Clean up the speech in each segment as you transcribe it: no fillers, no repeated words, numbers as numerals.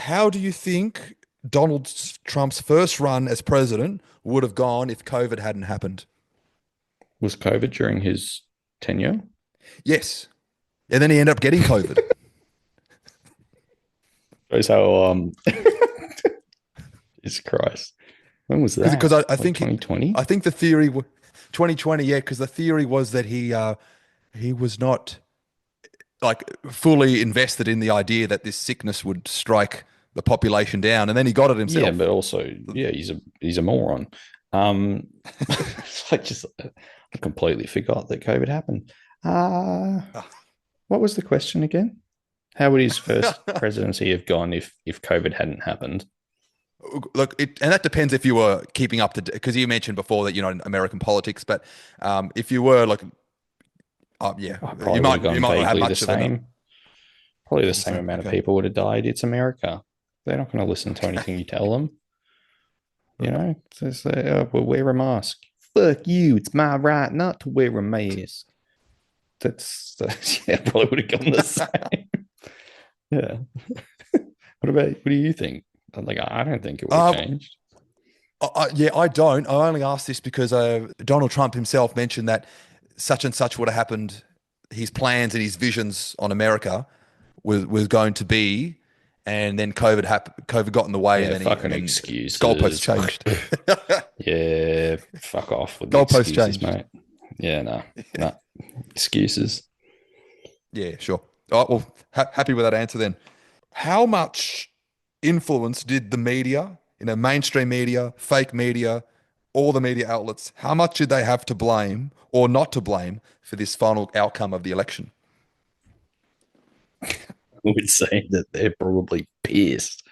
How do you think Donald Trump's first run as president would have gone if COVID hadn't happened? Was COVID during his tenure? Yes. And then he ended up getting COVID. Shows how Jesus Christ. When was Because that? I Like think 2020? I think the theory 2020, yeah, because the theory was that he was not like fully invested in the idea that this sickness would strike the population down, and then he got it Yeah, himself. but also, yeah, he's a moron. Um I just I completely forgot that COVID happened. Uh what was the question again? How would his first presidency have gone if COVID hadn't happened? Look, and that depends if you were keeping up to, because you mentioned before that you're not in American politics, but if you were like, yeah, I probably would have you gone might not have vaguely the much of an same. Probably the the same same. amount of Okay. people would have died. It's America. They're not going to listen to anything you tell them. You know, so it's like, oh, well, wear a mask. Fuck you. It's my right not to wear a mask. That's yeah, probably would have gone the same. Yeah. What do you think? Like, I don't think it would have Um, changed. yeah, I don't. I only asked this because Donald Trump himself mentioned that such and such would have happened. His plans and his visions on America was going to be, and then COVID happened. COVID got in the way, and Yeah, then fucking goalposts excuses. changed. Yeah, fuck off with the Goalposts excuses, changed. mate. Yeah, no, no excuses. Yeah, sure. All right, well, happy with that answer then. How much influence did the media, mainstream media, fake media, all the media outlets, how much did they have to blame or not to blame for this final outcome of the election? I would say that they're probably pissed.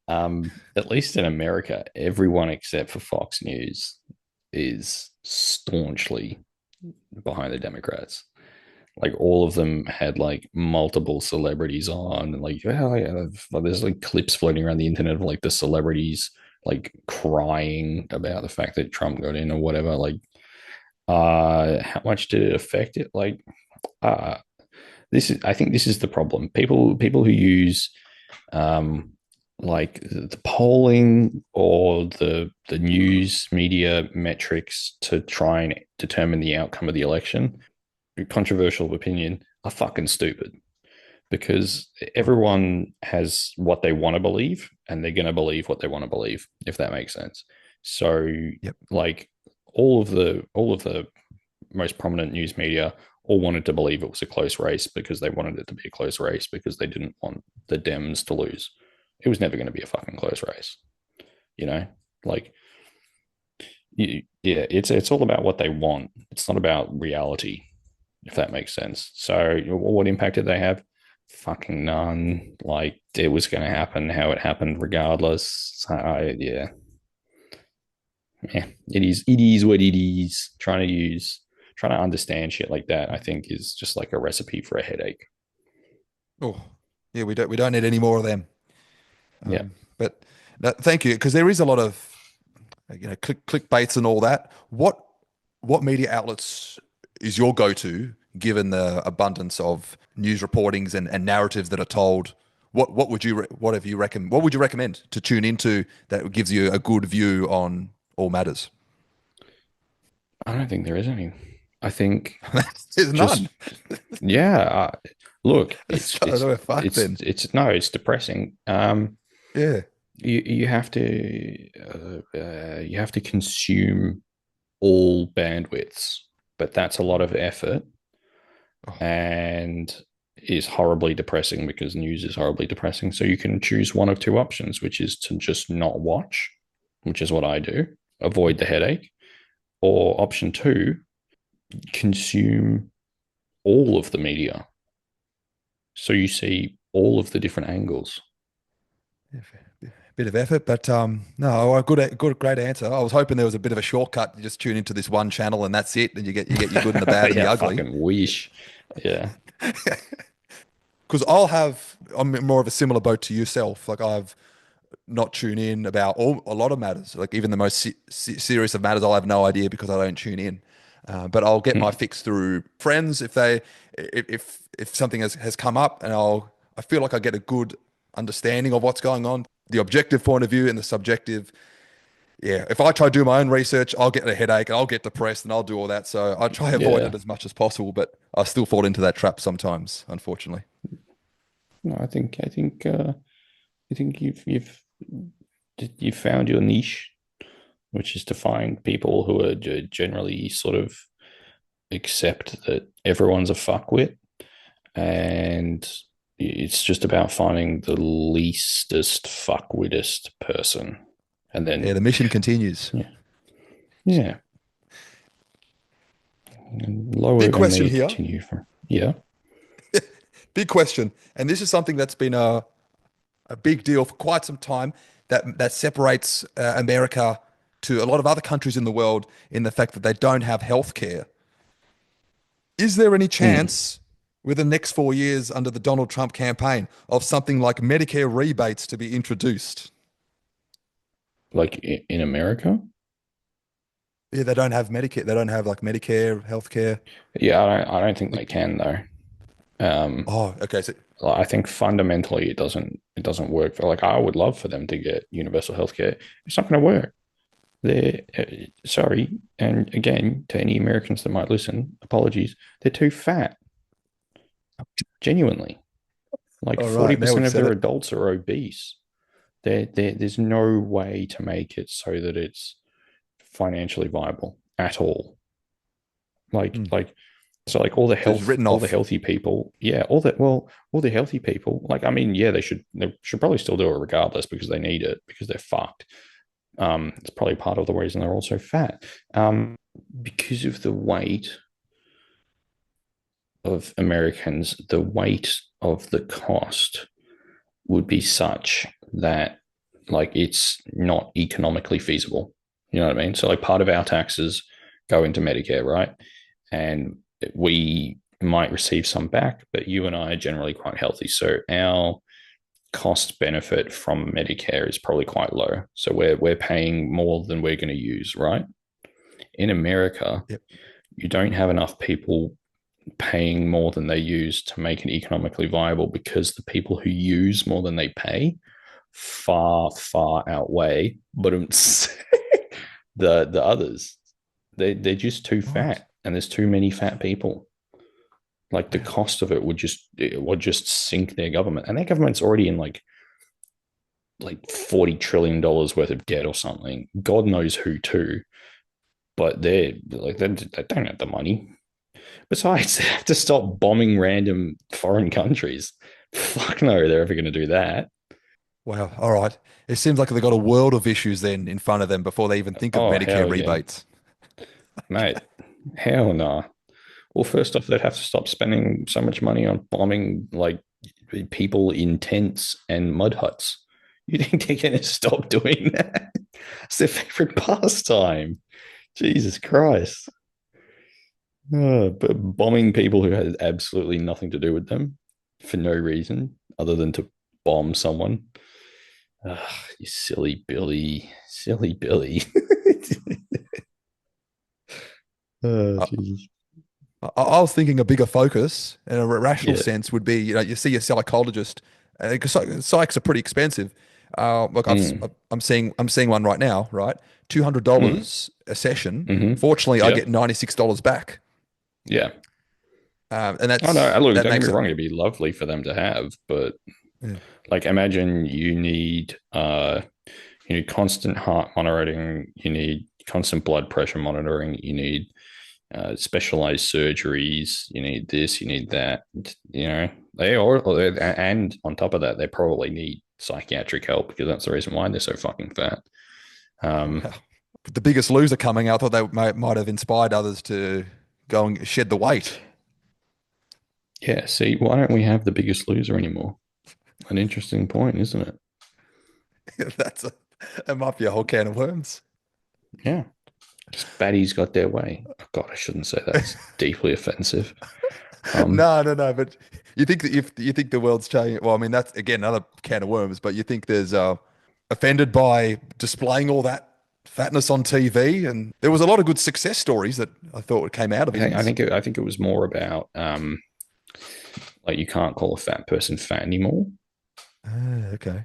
At least in America, everyone except for Fox News is staunchly behind the Democrats. Like all of them had like multiple celebrities on, and like well, yeah, there's like clips floating around the internet of like the celebrities like crying about the fact that Trump got in or whatever. Like, how much did it affect it? Like, uh, I think this is the problem. People who use um like the polling or the news media metrics to try and determine the outcome of the election, controversial opinion, are fucking stupid because everyone has what they want to believe and they're going to believe what they want to believe, if that makes sense. So Yep. like all of the most prominent news media all wanted to believe it was a close race because they wanted it to be a close race because they didn't want the Dems to lose. It was never going to be a fucking close race, you know? Like, yeah, it's all about what they want. It's not about reality, if that makes sense. So, what impact did they have? Fucking none. Like, it was going to happen how it happened, regardless. Yeah, yeah, it is. It is what it is. Trying to understand shit like that, I think, is just like a recipe for a headache. Oh, yeah, we don't need any more of them. Yeah. But no, thank you, because there is a lot of clickbaits and all that. What media outlets is your go-to given the abundance of news reportings and narratives that are told? What would you what have you reckon what would you recommend to tune into that gives you a good view on all matters? I don't think there is any. I think There's just none. yeah. Look, So we're fucked then. it's no, it's depressing. Yeah. You you have to consume all bandwidths, but that's a lot of effort Oh, and is horribly depressing because news is horribly depressing. So you can choose one of two options, which is to just not watch, which is what I do, avoid the headache, or option two, consume all of the media. So you see all of the different angles. bit of effort, but no, a good, great answer. I was hoping there was a bit of a shortcut. You just tune into this one channel and that's it, and you get your good and the bad and the Yeah, ugly. fucking wish. Yeah. Because I'm more of a similar boat to yourself. Like I've not tuned in about a lot of matters. Like even the most serious of matters, I'll have no idea because I don't tune in. But I'll get my Hmm. fix through friends if something has come up, and I feel like I get a good understanding of what's going on, the objective point of view and the subjective. Yeah, if I try to do my own research, I'll get a headache, I'll get depressed, and I'll do all that. So I try to avoid it Yeah. as much as possible, but I still fall into that trap sometimes, unfortunately. No, I think you've found your niche, which is to find people who are generally sort of accept that everyone's a fuckwit, and it's just about finding the leastest fuckwittest person, and Yeah, then the mission continues. yeah, yeah, and lower, Big and question they here. continue from yeah. Big question. And this is something that's been a big deal for quite some time that separates America to a lot of other countries in the world in the fact that they don't have healthcare. Is there any Mm. chance within the next 4 years under the Donald Trump campaign of something like Medicare rebates to be introduced? Like in America. Yeah, they don't have Medicare. They don't have like Medicare healthcare. Yeah, I don't think they can though. Um, Oh, okay. So, I think fundamentally it doesn't work. For like I would love for them to get universal healthcare. It's not going to work. They're sorry, and again to any Americans that might listen, apologies. They're too fat. Genuinely, like all forty right, now percent we've of said their it. adults are obese. There's no way to make it so that it's financially viable at all. Hmm. Like so like all the So it's written all the off. healthy people, yeah, all the healthy people, like I mean, yeah, they should probably still do it regardless because they need it because they're fucked. It's probably part of the reason they're also fat. Because of the weight of Americans, the weight of the cost would be such that like it's not economically feasible. You know what I mean? So like part of our taxes go into Medicare, right? And we might receive some back, but you and I are generally quite healthy. So our cost benefit from Medicare is probably quite low. So we're paying more than we're going to use, right? In America, Yep. you don't have enough people paying more than they use to make it economically viable because the people who use more than they pay far outweigh but the others. They're just too Right. fat and there's too many fat people. Like the Wow. cost of it would just sink their government, and their government's already in like $40 trillion worth of debt or something. God knows who too, but they don't have the money. Besides, they have to stop bombing random foreign countries. Fuck no, they're ever going to do that. Wow. All right. It seems like they've got a world of issues then in front of them before they even think of Oh Medicare hell yeah, rebates. mate. Hell nah. Well, first off, they'd have to stop spending so much money on bombing like people in tents and mud huts. You think they're going to stop doing that? It's their favorite pastime. Jesus Christ. But bombing people who had absolutely nothing to do with them for no reason other than to bomb someone. You silly Billy. Silly Billy. Oh, I, Jesus. I was thinking a bigger focus in a rational Yeah. sense would be, you see a psychologist, because psychs are pretty expensive. Look, Mm, I'm seeing one right now, right? mm, $200 a session. mm-hmm. Fortunately, I Yeah. get $96 back, Yeah. and Oh no, look, that don't get me makes it. wrong, it'd be lovely for them to have, but Yeah. like imagine you need constant heart monitoring, you need constant blood pressure monitoring, you need specialized surgeries, you need this, you need that. You know, and on top of that, they probably need psychiatric help because that's the reason why they're so fucking fat. Um, Wow. The Biggest Loser coming out, I thought they might have inspired others to go and shed the weight. yeah, see, why don't we have the Biggest Loser anymore? An interesting point, isn't it? That's that might be a whole can of worms. Yeah, just baddies got their way. Oh, God, I shouldn't say that. It's deeply offensive. Um, No. But you think that if you think the world's changing, well, I mean that's again another can of worms. But you think there's offended by displaying all that fatness on TV, and there was a lot of good success stories that I thought came out of things. I think it was more about like you can't call a fat person fat anymore. Okay.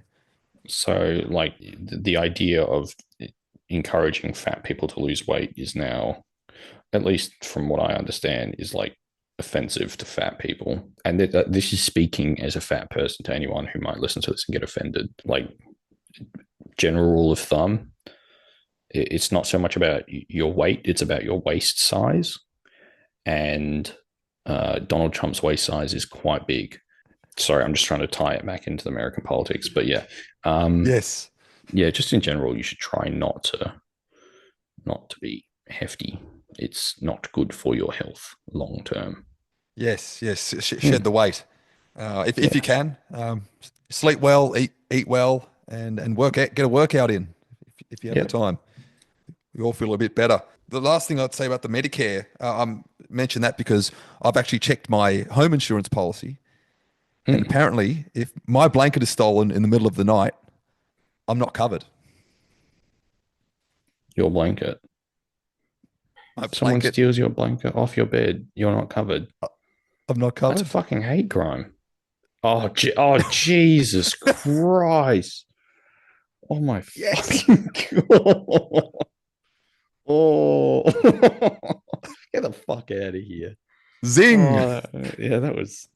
So, like, the idea of encouraging fat people to lose weight is now, at least from what I understand, is like offensive to fat people. And this is speaking as a fat person to anyone who might listen to this and get offended. Like, general rule of thumb, it's not so much about your weight, it's about your waist size. And Donald Trump's waist size is quite big. Sorry, I'm just trying to tie it back into the American politics. But yeah, Yes. yeah, just in general, you should try not to be hefty. It's not good for your health long term. Yes. Yes. Shed Hmm. the weight. If you Yeah, can, sleep well, eat well, and work out, get a workout in if you have the yeah. time. We all feel a bit better. The last thing I'd say about the Medicare, mention that because I've actually checked my home insurance policy, and Hmm. apparently, if my blanket is stolen in the middle of the night, I'm not covered. Your blanket. My Someone blanket, steals your blanket off your bed. You're not covered. I'm not That's a covered. fucking hate crime. Oh, oh, Jesus Christ! Oh my Yes. fucking god! Oh, get the fuck out of here! Zing. Oh, yeah, that was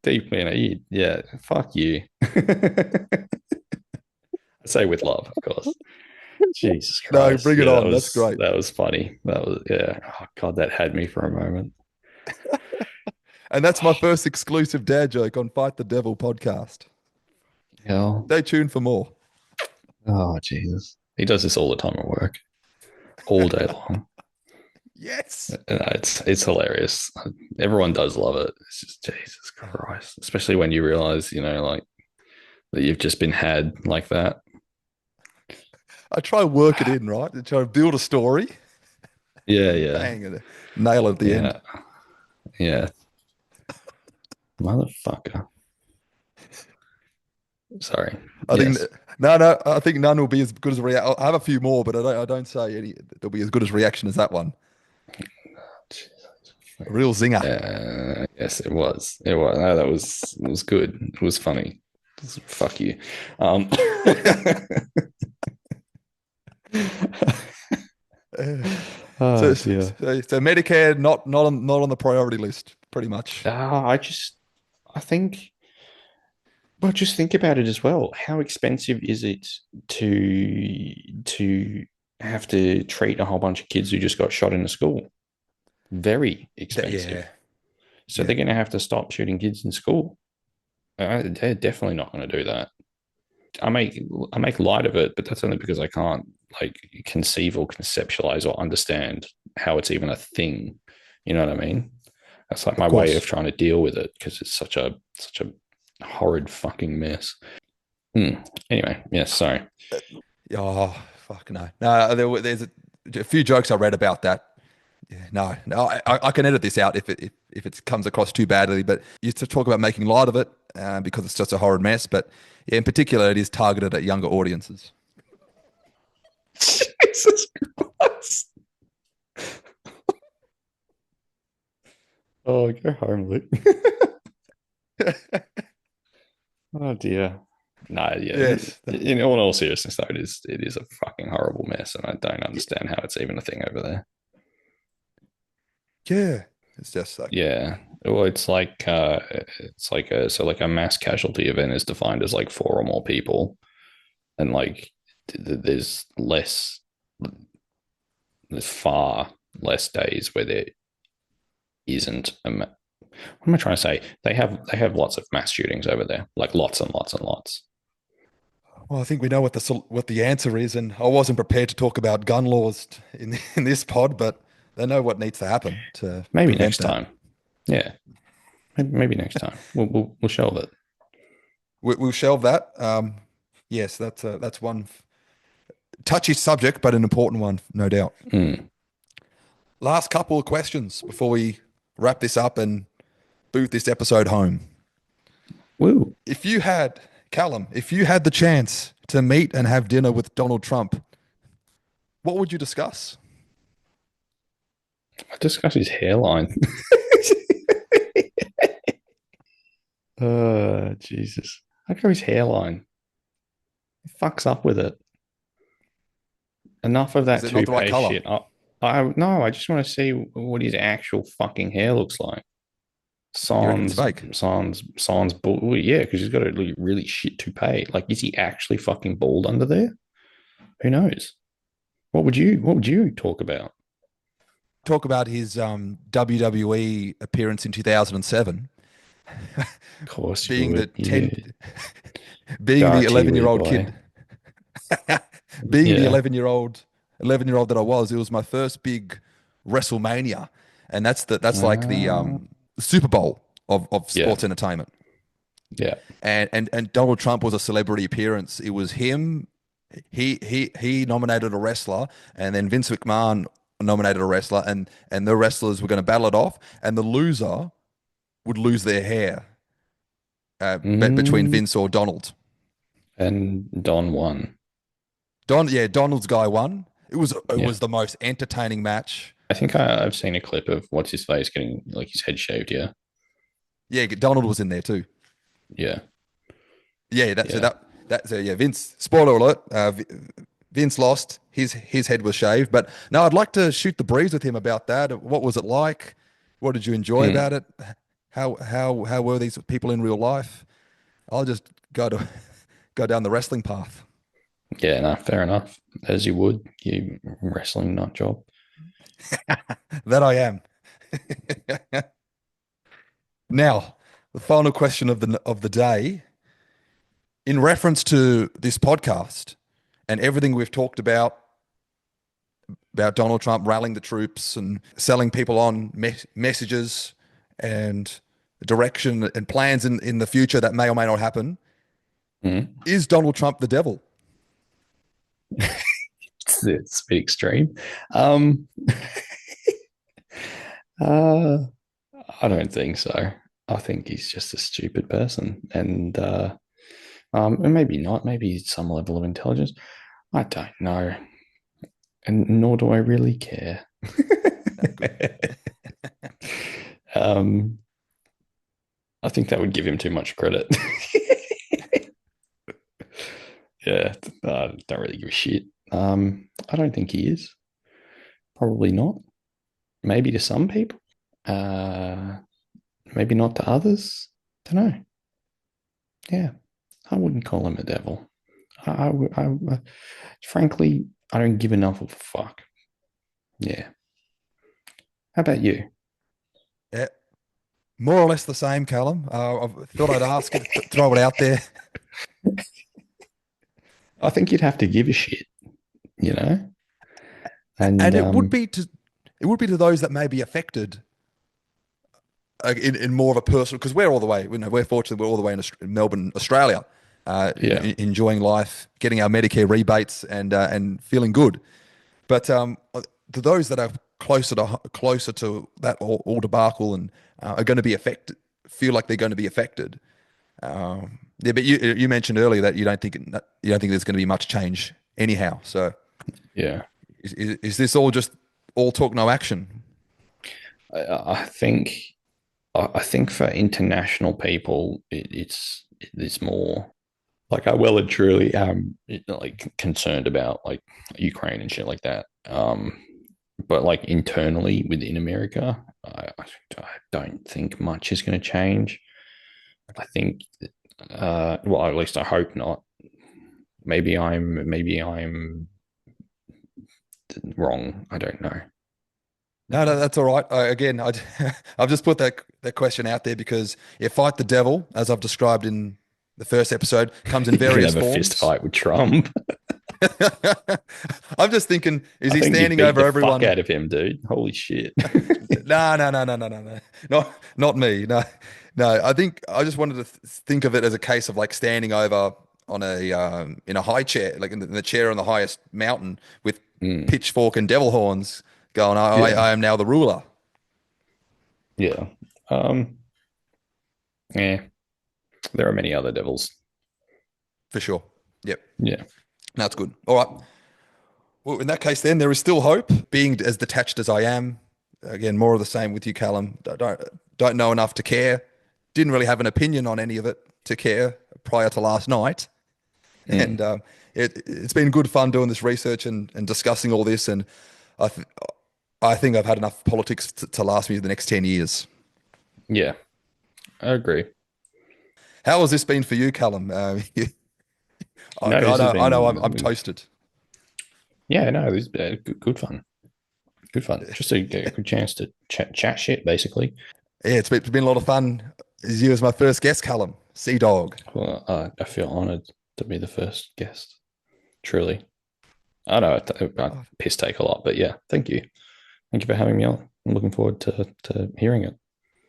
deep, man. Yeah, fuck you. I say with love, of course. Jesus No, Christ. bring it Yeah, that on. That's was great. that was funny. That was yeah. Oh God, that had me for a moment. And that's my first exclusive dad joke on Fight the Devil podcast. Yeah. Stay tuned for more. Oh Jesus. He does this all the time at work, all day long. Yes. It's hilarious. Everyone does love it. It's just Jesus Christ, especially when you realize, like that you've just been had like that. I try and work it in, right? I try to build a story. Yeah, yeah, Bang, and nail it at the end. yeah, yeah. Motherfucker. Sorry. I think Yes. no. I think none will be as good as a reaction. I have a few more, but I don't say any. They'll be as good as reaction as that one. A real zinger. Yes, it was. It was. No, that was good. It was funny. Fuck you. Um, Uh, oh dear. so Medicare not on the priority list, pretty much. I think, well, just think about it as well. How expensive is it to have to treat a whole bunch of kids who just got shot in a school? Very Yeah, expensive. So yeah. they're going to have to stop shooting kids in school. They're definitely not going to do that. I make I make light of it, but that's only because I can't like conceive or conceptualize or understand how it's even a thing. You know what I mean? That's like Of my way of course. trying to deal with it because it's such a horrid fucking mess. Hmm. Anyway, yeah, sorry. Oh, fuck no. No, there's a few jokes I read about that. Yeah, no. I can edit this out if it comes across too badly. But you used to talk about making light of it because it's just a horrid mess. But yeah, in particular, it is targeted at younger audiences. Jesus Christ. Oh, go home, Luke. Oh dear. No, yeah. Yes. In all seriousness, though, it is a fucking horrible mess, and I don't understand how it's even a thing over there. Yeah. It's just like, Yeah. Well, it's like a mass casualty event is defined as like four or more people, and like there's far less days where there isn't what am I trying to say? They have lots of mass shootings over there, like lots and lots and lots. well, I think we know what the answer is, and I wasn't prepared to talk about gun laws in this pod, but they know what needs to happen to Maybe prevent next that. time. Yeah, maybe next time we'll shelve it. We'll shelve that. Yes, that's one touchy subject, but an important one, no doubt. Mm. Last couple of questions before we wrap this up and boot this episode home. Woo! If you had, Callum, if you had the chance to meet and have dinner with Donald Trump, what would you discuss? I discussed his hairline. Jesus. Look at his hairline. He fucks up with it. Enough of Is that it not the right toupee color? shit. I no, I just want to see what his actual fucking hair looks like. You reckon it's Sans, fake? sans bull. Well, yeah, because he's got a really shit toupee. Like, is he actually fucking bald under there? Who knows? What would you talk about? Talk about his WWE appearance in 2007, Of course you being the would. You 10, being the dirty 11-year wee old boy. kid, being the Yeah. 11-year old that I was. It was my first big WrestleMania, and that's like the Uh, Super Bowl of yeah. sports entertainment. Yeah. And Donald Trump was a celebrity appearance. It was him. He nominated a wrestler, and then Vince McMahon nominated a wrestler, and the wrestlers were going to battle it off, and the loser would lose their hair between Mm, Vince or Donald. and Don won. Yeah, Donald's guy won. It Yeah. was the most entertaining match. I think I've seen a clip of what's his face getting like his head shaved. Yeah. Yeah, Donald was in there too. Yeah. Yeah, Yeah. yeah. Vince. Spoiler alert. Vince lost. His head was shaved. But no, I'd like to shoot the breeze with him about that. What was it like? What did you enjoy Mm. about it? How were these people in real life? I'll just go down the wrestling path. Yeah. No, fair enough. As you would, you wrestling nut job. That I am. Now, the final question of the day, in reference to this podcast and everything we've talked about Donald Trump rallying the troops and selling people on messages and direction and plans in the future that may or may not happen. Mm. Is Donald Trump the devil? It's a bit extreme. Um, uh, I don't think so. I think he's just a stupid person, and maybe not. Maybe some level of intelligence. I don't know, and nor do I really care. No, good. um, I think that would give him too much credit. Yeah, I don't really give a shit. I don't think he is. Probably not. Maybe to some people. Uh, maybe not to others. Don't know. Yeah, I wouldn't call him a devil. Frankly, I don't give enough of a fuck. Yeah. How about you? Yeah, more or less the same, Callum. I thought I'd ask it, throw it out there. I think you'd have to give a shit, you know? And And it would be to those that may be affected in more of a personal, because we're all the way, we're fortunate, we're all the way in Melbourne, Australia, yeah, enjoying life, getting our Medicare rebates, and feeling good. But to those that are closer to that all debacle and are going to be affected, feel like they're going to be affected. Yeah, but you mentioned earlier that you don't think there's going to be much change anyhow. So yeah. is this all talk, no action? I think I think for international people, it's more like I well and truly like concerned about like Ukraine and shit like that. But like internally within America, I don't think much is going to change. I think, well, at least I hope not. Maybe I'm wrong. I don't know. No, no, that's all right. Again, I've just put that question out there because fight the devil, as I've described in the first episode, comes in You could various have a fist forms. fight with Trump. I'm just thinking, is I he think you'd standing beat over the fuck everyone? out of him, dude. Holy shit. No, no, no, no, no, no, no, not me. No, no. I think I just wanted to think of it as a case of like standing over on a in a high chair, like in the chair on the highest mountain with Mm, pitchfork and devil horns, going, yeah, I am now the ruler yeah. Um, yeah. There are many other devils. for sure. Yep, Yeah. that's good. All right. Well, in that case, then there is still hope. Being as detached as I am, again, more of the same with you, Callum. Don't know enough to care. Didn't really have an opinion on any of it to care. prior to last night, Mm. and it's been good fun doing this research and discussing all this. And I th I think I've had enough politics to last me the next 10 years. Yeah, I agree. How has this been for you, Callum? No, this has I know I'm been toasted. yeah, no, this has been good fun. Good fun. Just a good chance to chat shit, basically. Yeah, it's been a lot of fun. As you as my first guest, Callum, C-dawg. Well, I feel honored to be the first guest. Truly. I know I piss take a lot, but yeah, thank you. Thank you for having me on. I'm looking forward to hearing it.